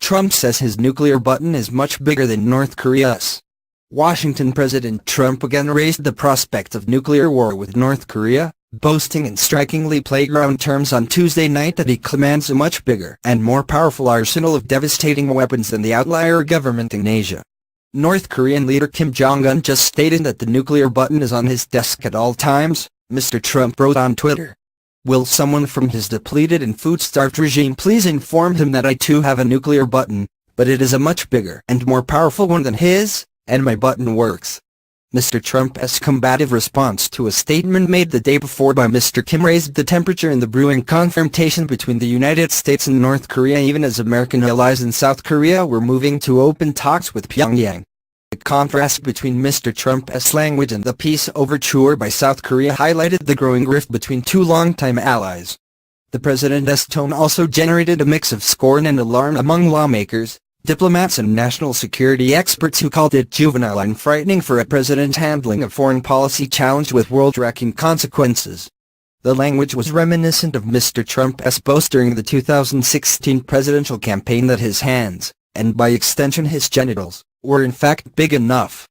Trump says his nuclear button is much bigger than North Korea's. Washington President Trump again raised the prospect of nuclear war with North Korea, boasting in strikingly playground terms on Tuesday night that he commands a much bigger and more powerful arsenal of devastating weapons than the outlier government in Asia. North Korean leader Kim Jong-un just stated that the nuclear button is on his desk at all times, Mr. Trump wrote on Twitter. Will someone from his depleted and food-starved regime please inform him that I too have a nuclear button, but it is a much bigger and more powerful one than his, and my button works. Mr. Trump's combative response to a statement made the day before by Mr. Kim raised the temperature in the brewing confrontation between the United States and North Korea even as American allies in South Korea were moving to open talks with Pyongyang. The contrast between Mr. Trump's language and the peace overture by South Korea highlighted the growing rift between two longtime allies. The president's tone also generated a mix of scorn and alarm among lawmakers, diplomats and national security experts who called it juvenile and frightening for a president handling a foreign policy challenge with world-wrecking consequences. The language was reminiscent of Mr. Trump's boast during the 2016 presidential campaign that his hands, and by extension his genitals, were in fact big enough.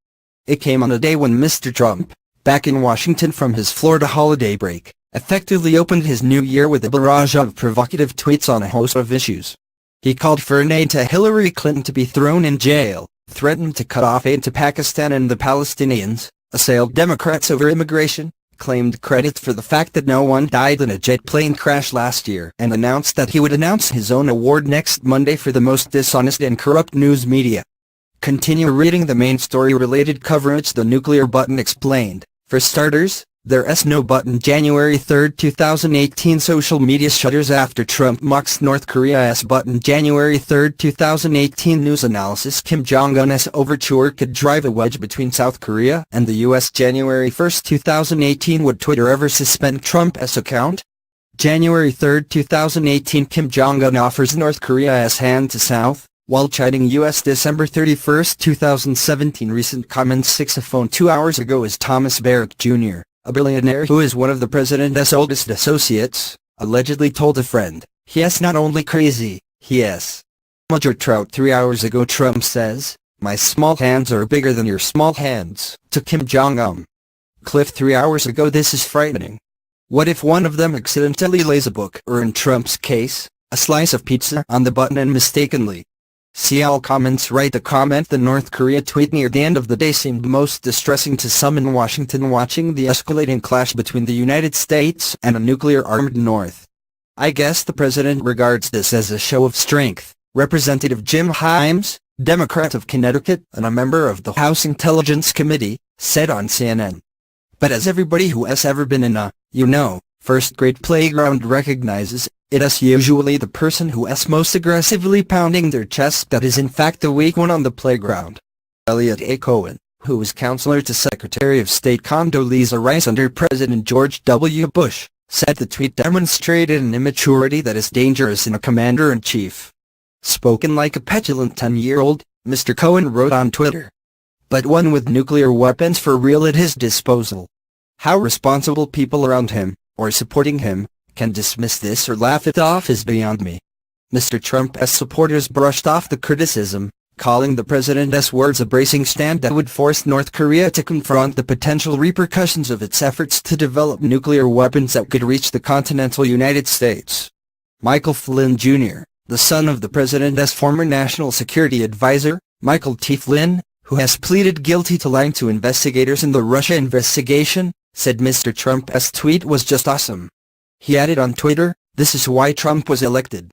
It came on a day when Mr. Trump, back in Washington from his Florida holiday break, effectively opened his new year with a barrage of provocative tweets on a host of issues. He called for an aide to Hillary Clinton to be thrown in jail, threatened to cut off aid to Pakistan and the Palestinians, assailed Democrats over immigration, claimed credit for the fact that no one died in a jet plane crash last year, and announced that he would announce his own award next Monday for the most dishonest and corrupt news media. Continue reading the main story-related coverage. The nuclear button explained. For starters, there's no button. January 3, 2018 social media shudders after Trump mocks North Korea's button. January 3, 2018 news analysis. Kim Jong-un's overture could drive a wedge between South Korea and the U.S. January 1, 2018 would Twitter ever suspend Trump's account? January 3, 2018 Kim Jong-un offers North Korea's hand to South, while chiding U.S. December 31, 2017 recent comments. Saxophone 2 hours ago is Thomas Barrack Jr., a billionaire who is one of the president's oldest associates, allegedly told a friend, "He's not only crazy, he's Roger Trout." 3 hours ago Trump says, "My small hands are bigger than your small hands," to Kim Jong-un. Cliff 3 hours ago. This is frightening. What if one of them accidentally lays a book, or in Trump's case, a slice of pizza, on the button and mistakenly? See all comments. Write the comment. The North Korea tweet near the end of the day seemed most distressing to some in Washington watching the escalating clash between the United States and a nuclear-armed North. I guess the president regards this as a show of strength, Representative Jim Himes, Democrat of Connecticut and a member of the House Intelligence Committee, said on CNN. But as everybody who has ever been in a, first-grade playground recognizes, it is usually the person who is most aggressively pounding their chest that is in fact the weak one on the playground. Eliot A. Cohen, who was counselor to Secretary of State Condoleezza Rice under President George W. Bush, said the tweet demonstrated an immaturity that is dangerous in a commander-in-chief. Spoken like a petulant 10-year-old, Mr. Cohen wrote on Twitter. But one with nuclear weapons for real at his disposal. How responsible people around him, or supporting him, can dismiss this or laugh it off is beyond me. Mr. Trump's supporters brushed off the criticism, calling the president's words a bracing stand that would force North Korea to confront the potential repercussions of its efforts to develop nuclear weapons that could reach the continental United States. Michael Flynn Jr., the son of the president's former national security advisor, Michael T. Flynn, who has pleaded guilty to lying to investigators in the Russia investigation, said Mr. Trump's tweet was just awesome. He added on Twitter, "This is why Trump was elected.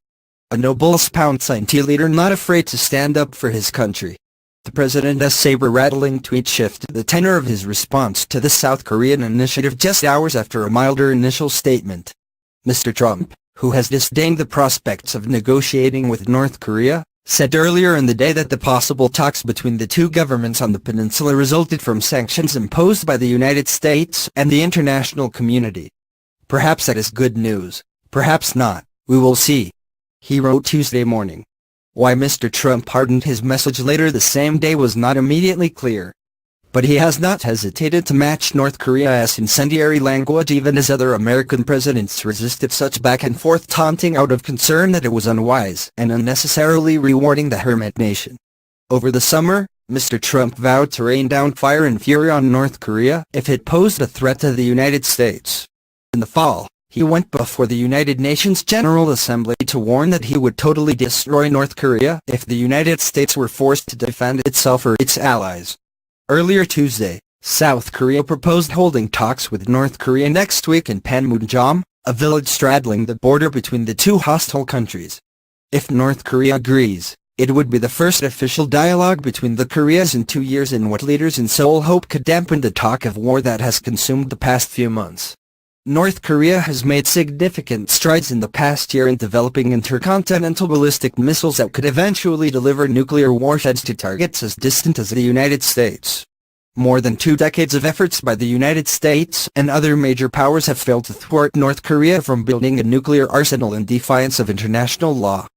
A noble #T leader not afraid to stand up for his country." The president's saber-rattling tweet shifted the tenor of his response to the South Korean initiative just hours after a milder initial statement. Mr. Trump, who has disdained the prospects of negotiating with North Korea, said earlier in the day that the possible talks between the two governments on the peninsula resulted from sanctions imposed by the United States and the international community. Perhaps that is good news, perhaps not, we will see. He wrote Tuesday morning. Why Mr. Trump hardened his message later the same day was not immediately clear. But he has not hesitated to match North Korea's incendiary language even as other American presidents resisted such back-and-forth taunting out of concern that it was unwise and unnecessarily rewarding the hermit nation. Over the summer, Mr. Trump vowed to rain down fire and fury on North Korea if it posed a threat to the United States. In the fall, he went before the United Nations General Assembly to warn that he would totally destroy North Korea if the United States were forced to defend itself or its allies. Earlier Tuesday, South Korea proposed holding talks with North Korea next week in Panmunjom, a village straddling the border between the two hostile countries. If North Korea agrees, it would be the first official dialogue between the Koreas in 2 years in what leaders in Seoul hope could dampen the talk of war that has consumed the past few months. North Korea has made significant strides in the past year in developing intercontinental ballistic missiles that could eventually deliver nuclear warheads to targets as distant as the United States. More than 2 decades of efforts by the United States and other major powers have failed to thwart North Korea from building a nuclear arsenal in defiance of international law.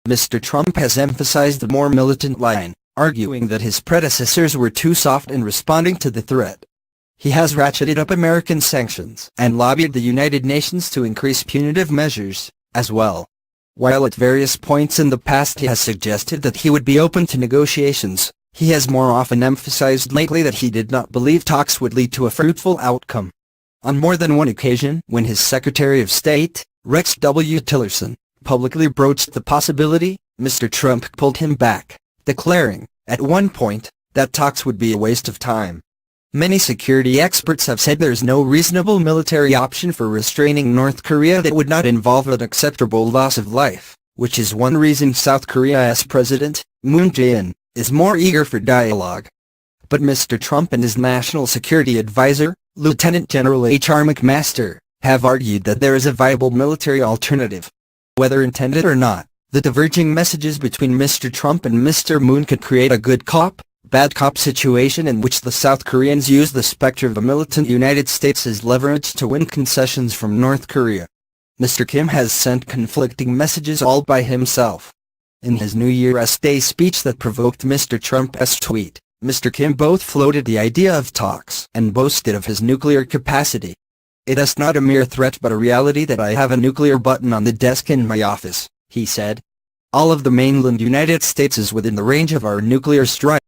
Mr. Trump has emphasized a more militant line, arguing that his predecessors were too soft in responding to the threat. He has ratcheted up American sanctions and lobbied the United Nations to increase punitive measures, as well. While at various points in the past he has suggested that he would be open to negotiations, he has more often emphasized lately that he did not believe talks would lead to a fruitful outcome. On more than one occasion, when his Secretary of State, Rex W. Tillerson, publicly broached the possibility, Mr. Trump pulled him back, declaring, at one point, that talks would be a waste of time. Many security experts have said there's no reasonable military option for restraining North Korea that would not involve an acceptable loss of life, which is one reason South Korea's President, Moon Jae-in, is more eager for dialogue. But Mr. Trump and his National Security Advisor, Lieutenant General H.R. McMaster, have argued that there is a viable military alternative. Whether intended or not, the diverging messages between Mr. Trump and Mr. Moon could create a good cop, bad cop situation in which the South Koreans use the specter of a militant United States as leverage to win concessions from North Korea. Mr. Kim has sent conflicting messages all by himself. In his New Year's Day speech that provoked Mr. Trump's tweet, Mr. Kim both floated the idea of talks and boasted of his nuclear capacity. "It is not a mere threat but a reality that I have a nuclear button on the desk in my office," he said. "All of the mainland United States is within the range of our nuclear strike.